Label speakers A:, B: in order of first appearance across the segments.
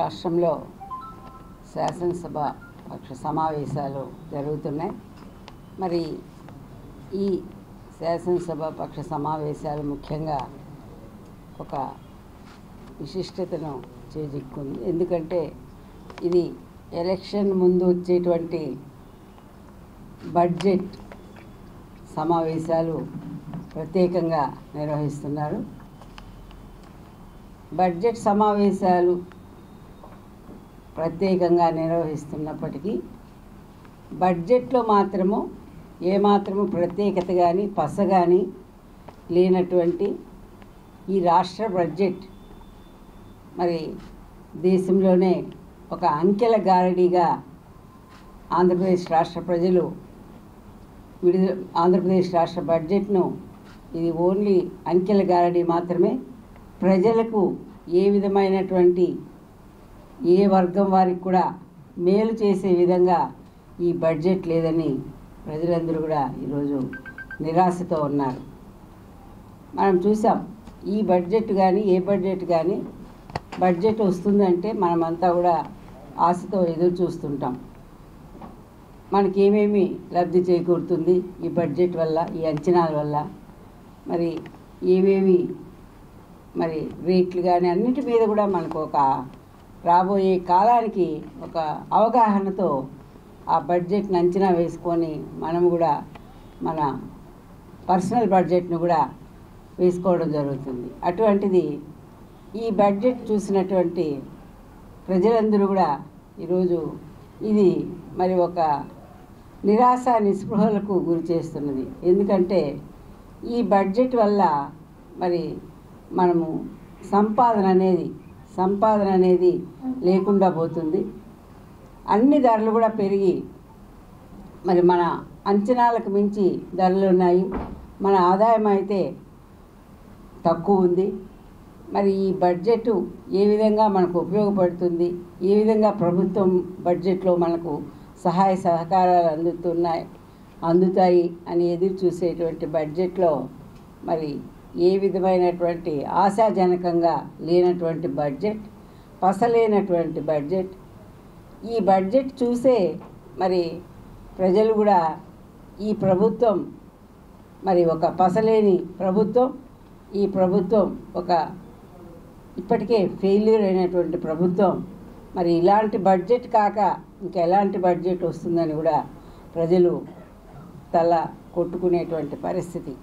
A: రాష్ట్రంలో శాసనసభ పక్ష సమావేశాలు జరుగుతున్నాయి. మరి ఈ శాసనసభ పక్ష సమావేశాలు ముఖ్యంగా ఒక విశిష్టతను చేజిక్కుంది. ఎందుకంటే ఇది ఎలక్షన్ ముందు వచ్చేటువంటి బడ్జెట్ సమావేశాలు ప్రత్యేకంగా నిర్వహిస్తున్నారు. బడ్జెట్ సమావేశాలు ప్రత్యేకంగా నిర్వహిస్తున్నప్పటికీ బడ్జెట్లో మాత్రము ఏమాత్రము ప్రత్యేకత కానీ పస కానీ లేనటువంటి ఈ రాష్ట్ర బడ్జెట్ మరి దేశంలోనే ఒక అంకెల గారడీగా ఆంధ్రప్రదేశ్ రాష్ట్ర ప్రజలు ఆంధ్రప్రదేశ్ రాష్ట్ర బడ్జెట్ను ఇది ఓన్లీ అంకెల గారడీ మాత్రమే. ప్రజలకు ఏ విధమైనటువంటి ఏ వర్గం వారికి కూడా మేలు చేసే విధంగా ఈ బడ్జెట్ లేదని ప్రజలందరూ కూడా ఈరోజు నిరాశతో ఉన్నారు. మనం చూసాం ఈ బడ్జెట్ కానీ ఏ బడ్జెట్ కానీ బడ్జెట్ వస్తుందంటే మనమంతా కూడా ఆశతో ఎదురు చూస్తుంటాం. మనకి ఏమేమి లబ్ధి చేకూరుతుంది ఈ బడ్జెట్ వల్ల, ఈ అంచనాల వల్ల, మరి ఏమేమి మరి రేట్లు కానీ అన్నిటి మీద కూడా మనకు ఒక రాబోయే కాలానికి ఒక అవగాహనతో ఆ బడ్జెట్ని అంచనా వేసుకొని మనము కూడా మన పర్సనల్ బడ్జెట్ను కూడా వేసుకోవడం జరుగుతుంది. అటువంటిది ఈ బడ్జెట్ చూసినటువంటి ప్రజలందరూ కూడా ఈరోజు ఇది మరి ఒక నిరాశ నిస్పృహలకు గురి చేస్తున్నది. ఎందుకంటే ఈ బడ్జెట్ వల్ల మరి మనము సంపాదన అనేది లేకుండా పోతుంది. అన్ని ధరలు కూడా పెరిగి మరి మన అంచనాలకు మించి ధరలు ఉన్నాయి. మన ఆదాయం అయితే తక్కువ ఉంది. మరి ఈ బడ్జెట్ ఏ విధంగా మనకు ఉపయోగపడుతుంది, ఏ విధంగా ప్రభుత్వం బడ్జెట్లో మనకు సహాయ సహకారాలు అందుతాయి అని ఎదురు చూసేటువంటి బడ్జెట్లో మరి ఏ విధమైనటువంటి ఆశాజనకంగా లేనటువంటి బడ్జెట్, పసలేనటువంటి బడ్జెట్. ఈ బడ్జెట్ చూసే మరి ప్రజలు కూడా ఈ ప్రభుత్వం మరి ఒక పసలేని ప్రభుత్వం, ఈ ప్రభుత్వం ఒక ఇప్పటికే ఫెయిల్యూర్ అయినటువంటి ప్రభుత్వం, మరి ఇలాంటి బడ్జెట్ కాక ఇంకా ఎలాంటి బడ్జెట్ వస్తుందని కూడా ప్రజలు తల కొట్టుకునేటువంటి పరిస్థితి.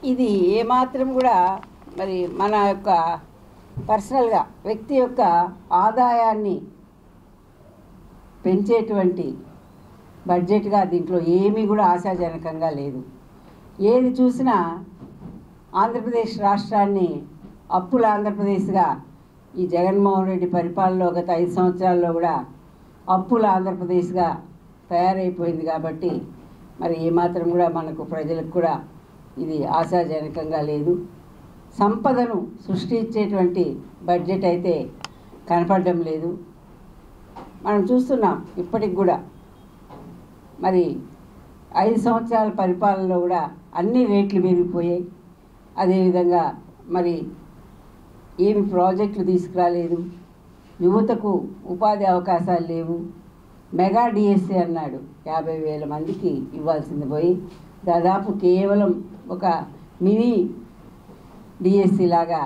A: ఇది ఏమాత్రం కూడా మరి మన యొక్క పర్సనల్గా వ్యక్తి యొక్క ఆదాయాన్ని పెంచేటువంటి బడ్జెట్గా దీంట్లో ఏమీ కూడా ఆశాజనకంగా లేదు. ఏది చూసినా ఆంధ్రప్రదేశ్ రాష్ట్రాన్ని అప్పుల ఆంధ్రప్రదేశ్గా ఈ జగన్మోహన్ రెడ్డి పరిపాలనలో గత 5 సంవత్సరాల్లో కూడా అప్పుల ఆంధ్రప్రదేశ్గా తయారైపోయింది. కాబట్టి మరి ఏమాత్రం కూడా మనకు ప్రజలకు కూడా ఇది ఆశాజనకంగా లేదు. సంపదను సృష్టించేటువంటి బడ్జెట్ అయితే కనపడడం లేదు. మనం చూస్తున్నాం ఇప్పటికి కూడా మరి 5 సంవత్సరాల పరిపాలనలో కూడా అన్ని రేట్లు పెరిగిపోయాయి. అదేవిధంగా మరి ఏమి ప్రాజెక్టులు తీసుకురాలేదు, యువతకు ఉపాధి అవకాశాలు లేవు. మెగా డిఎస్సి అన్నాడు, 50,000 మందికి ఇవ్వాల్సింది పోయి దాదాపు కేవలం ఒక మినీ డిఎస్సి లాగా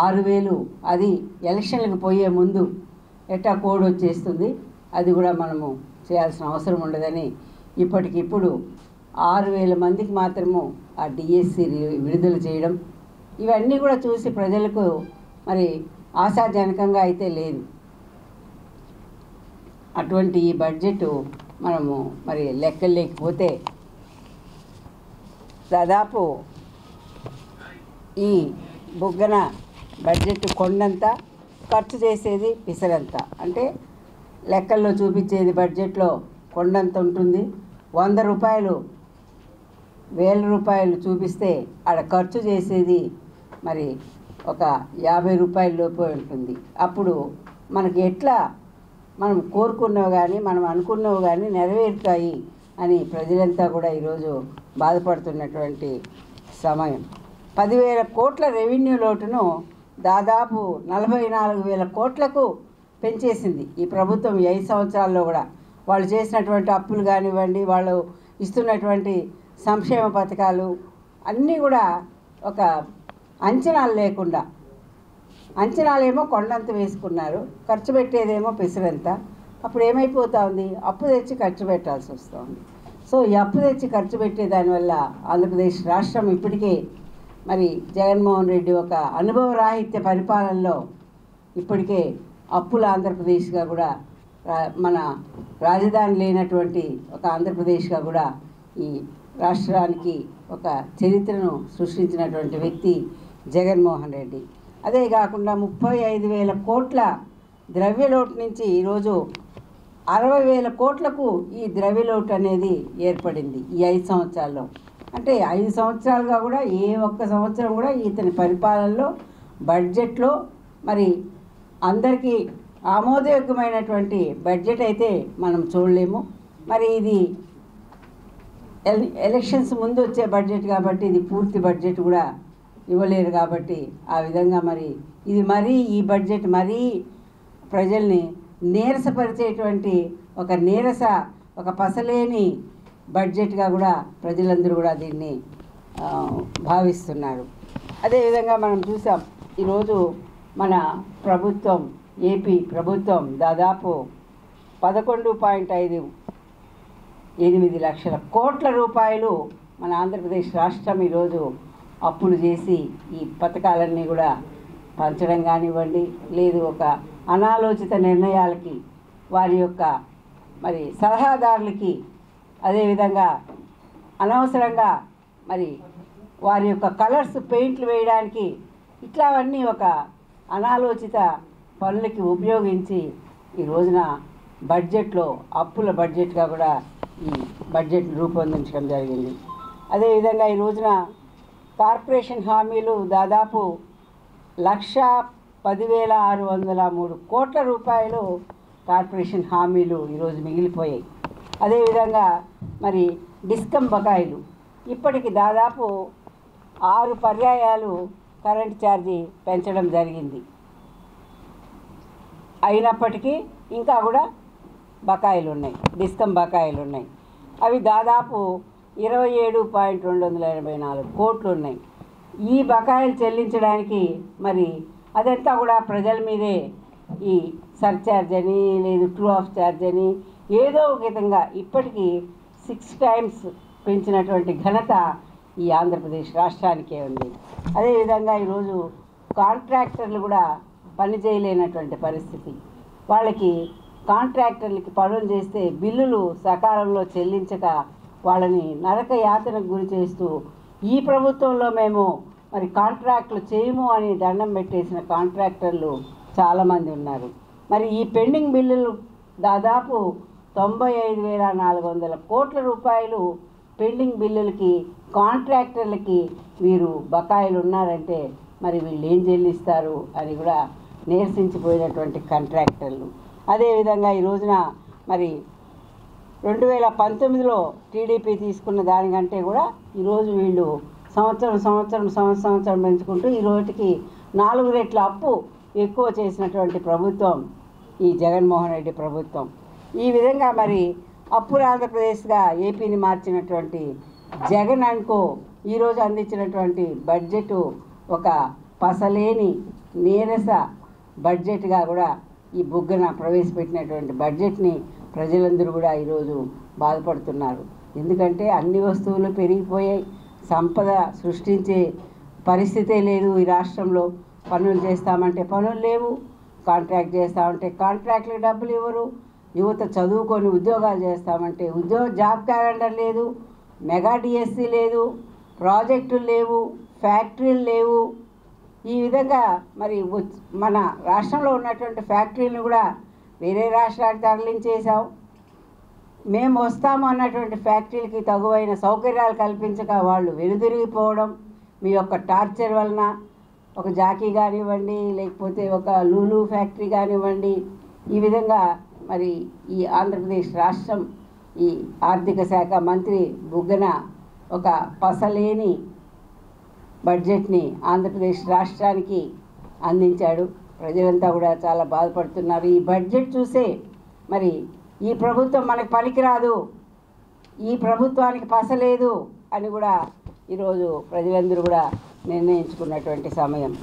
A: 6,000, అది ఎలక్షన్లకు పోయే ముందు ఎట్టా కోడ్ వచ్చేస్తుంది. అది కూడా మనము చేయాల్సిన అవసరం ఉండదని ఇప్పటికిప్పుడు 6,000 మందికి మాత్రము ఆ డిఎస్సి విడుదల చేయడం, ఇవన్నీ కూడా చూసి ప్రజలకు మరి ఆశాజనకంగా అయితే లేదు. అటువంటి ఈ బడ్జెట్ మనము మరి లెక్కలు లేకపోతే దాదాపు ఈ బుగ్గన బడ్జెట్ కొండంత, ఖర్చు చేసేది పిసరంత. అంటే లెక్కల్లో చూపించేది బడ్జెట్లో కొండంత ఉంటుంది. 100 రూపాయలు 1000 రూపాయలు చూపిస్తే ఆడ ఖర్చు చేసేది మరి ఒక 50 రూపాయల లోపు ఉంటుంది. అప్పుడు మనకి ఎట్లా మనం కోరుకున్నవి కానీ మనం అనుకున్నవి కానీ నెరవేరుతాయి అని ప్రజలంతా కూడా ఈరోజు బాధపడుతున్నటువంటి సమయం. 10,000 కోట్ల రెవెన్యూ లోటును దాదాపు 44,000 కోట్లకు పెంచేసింది ఈ ప్రభుత్వం ఈ 5 సంవత్సరాల్లో కూడా. వాళ్ళు చేసినటువంటి అప్పులు కానివ్వండి, వాళ్ళు ఇస్తున్నటువంటి సంక్షేమ పథకాలు అన్నీ కూడా ఒక అంచనాలు లేకుండా, అంచనాలేమో కొండంత వేసుకున్నారు, ఖర్చు పెట్టేదేమో పిసరంత. అప్పుడు ఏమైపోతా ఉంది, అప్పు తెచ్చి ఖర్చు పెట్టాల్సి వస్తుంది. సో ఈ అప్పు తెచ్చి ఖర్చు పెట్టే దానివల్ల ఆంధ్రప్రదేశ్ రాష్ట్రం ఇప్పటికే మరి జగన్మోహన్ రెడ్డి ఒక అనుభవరాహిత్య పరిపాలనలో ఇప్పటికే అప్పుల ఆంధ్రప్రదేశ్గా కూడా, మన రాజధాని లేనటువంటి ఒక ఆంధ్రప్రదేశ్గా కూడా ఈ రాష్ట్రానికి ఒక చరిత్రను సృష్టించినటువంటి వ్యక్తి జగన్మోహన్ రెడ్డి. అదే కాకుండా 35,000 కోట్ల ద్రవ్యలోటు నుంచి ఈరోజు 60,000 కోట్లకు ఈ ద్రవ్యలోటు అనేది ఏర్పడింది ఈ 5 సంవత్సరాల్లో. అంటే 5 సంవత్సరాలుగా కూడా ఏ ఒక్క సంవత్సరం కూడా ఇతని పరిపాలనలో బడ్జెట్లో మరి అందరికీ ఆమోదయోగ్యమైనటువంటి బడ్జెట్ అయితే మనం చూడలేము. మరి ఇది ఎలక్షన్స్ ముందు వచ్చే బడ్జెట్ కాబట్టి ఇది పూర్తి బడ్జెట్ కూడా ఇవ్వలేరు కాబట్టి ఆ విధంగా మరి ఇది మరీ ఈ బడ్జెట్ మరీ ప్రజల్ని నీరసపరిచేటువంటి ఒక పసలేని బడ్జెట్గా కూడా ప్రజలందరూ కూడా దీన్ని భావిస్తున్నారు. అదేవిధంగా మనం చూసాం ఈరోజు మన ప్రభుత్వం, ఏపీ ప్రభుత్వం దాదాపు 11.58 లక్షల కోట్ల రూపాయలు మన ఆంధ్రప్రదేశ్ రాష్ట్రం ఈరోజు అప్పులు చేసి ఈ పథకాలన్నీ కూడా పంచడం కానివ్వండి, లేదు ఒక అనాలోచిత నిర్ణయాలకి వారి యొక్క మరి సలహాదారులకి, అదేవిధంగా అనవసరంగా మరి వారి యొక్క కలర్స్ పెయింట్లు వేయడానికి ఇట్లావన్నీ ఒక అనాలోచిత పనులకి ఉపయోగించి ఈ రోజున బడ్జెట్లో అప్పుల బడ్జెట్గా కూడా ఈ బడ్జెట్ రూపొందించడం జరిగింది. అదేవిధంగా ఈ రోజున కార్పొరేషన్ హామీలు దాదాపు 1,10,603 కోట్ల రూపాయలు కార్పొరేషన్ హామీలు ఈరోజు మిగిలిపోయాయి. అదేవిధంగా మరి డిస్కమ్ బకాయిలు ఇప్పటికి దాదాపు 6 పర్యాయాలు కరెంట్ ఛార్జీ పెంచడం జరిగింది. అయినప్పటికీ ఇంకా కూడా బకాయిలు ఉన్నాయి, డిస్కమ్ బకాయిలు ఉన్నాయి. అవి దాదాపు 27.284 కోట్లు ఉన్నాయి. ఈ బకాయిలు చెల్లించడానికి మరి అదంతా కూడా ప్రజల మీదే ఈ సర్ఛార్జ్ అని, లేదు ట్రూ ఆఫ్ ఛార్జ్ అని ఏదో ఒక విధంగా ఇప్పటికీ 6 టైమ్స్ పెంచినటువంటి ఘనత ఈ ఆంధ్రప్రదేశ్ రాష్ట్రానికే ఉంది. అదేవిధంగా ఈరోజు కాంట్రాక్టర్లు కూడా పని చేయలేనటువంటి పరిస్థితి. వాళ్ళకి కాంట్రాక్టర్లకి పనులు చేస్తే బిల్లులు సకాలంలో చెల్లించక వాళ్ళని నరక యాతనకు గురి చేస్తూ ఈ ప్రభుత్వంలో మేము మరి కాంట్రాక్టులు చేయము అని దండం పెట్టేసిన కాంట్రాక్టర్లు చాలామంది ఉన్నారు. మరి ఈ పెండింగ్ బిల్లులు దాదాపు 95,400 కోట్ల రూపాయలు పెండింగ్ బిల్లులకి కాంట్రాక్టర్లకి వీరు బకాయిలు ఉన్నారంటే మరి వీళ్ళు ఏం చెల్లిస్తారు అని కూడా నీరసించిపోయినటువంటి కాంట్రాక్టర్లు. అదేవిధంగా ఈ రోజున మరి 2019లో టీడీపీ తీసుకున్న దానికంటే కూడా ఈరోజు వీళ్ళు సంవత్సరం పెంచుకుంటూ ఈ రోజుకి 4 రెట్ల అప్పు ఎక్కువ చేసినటువంటి ప్రభుత్వం ఈ జగన్మోహన్ రెడ్డి ప్రభుత్వం. ఈ విధంగా మరి అప్పుల ఆంధ్రప్రదేశ్గా ఏపీని మార్చినటువంటి జగన్ అనుకో ఈరోజు అందించినటువంటి బడ్జెట్ ఒక పసలేని నీరస బడ్జెట్గా కూడా ఈ బుగ్గన ప్రవేశపెట్టినటువంటి బడ్జెట్ని ప్రజలందరూ కూడా ఈరోజు బాధపడుతున్నారు. ఎందుకంటే అన్ని వస్తువులు పెరిగిపోయాయి, సంపద సృష్టించే పరిస్థితే లేదు ఈ రాష్ట్రంలో. పనులు చేస్తామంటే పనులు లేవు, కాంట్రాక్ట్ చేస్తామంటే కాంట్రాక్ట్లకు డబ్బులు ఇవ్వరు, యువత చదువుకొని ఉద్యోగాలు చేస్తామంటే జాబ్ క్యాలెండర్ లేదు, మెగా డిఎస్సి లేదు, ప్రాజెక్టులు లేవు, ఫ్యాక్టరీలు లేవు. ఈ విధంగా మరి మన రాష్ట్రంలో ఉన్నటువంటి ఫ్యాక్టరీలను కూడా వేరే రాష్ట్రాలకు తరలించేసాం. మేము వస్తాము అన్నటువంటి ఫ్యాక్టరీలకి తగువైన సౌకర్యాలు కల్పించక వాళ్ళు వెనుదిరిగిపోవడం, మీ యొక్క టార్చర్ వలన ఒక జాకీ కానివ్వండి, లేకపోతే ఒక లూలు ఫ్యాక్టరీ కానివ్వండి, ఈ విధంగా మరి ఈ ఆంధ్రప్రదేశ్ రాష్ట్రం ఈ ఆర్థిక శాఖ మంత్రి బుగ్గన ఒక పసలేని బడ్జెట్ని ఆంధ్రప్రదేశ్ రాష్ట్రానికి అందించాడు. ప్రజలంతా కూడా చాలా బాధపడుతున్నారు. ఈ బడ్జెట్ చూసే మరి ఈ ప్రభుత్వం మనకు పనికిరాదు, ఈ ప్రభుత్వానికి పసలేదు అని కూడా ఈరోజు ప్రజలందరూ కూడా నిర్ణయించుకున్నటువంటి సమయం.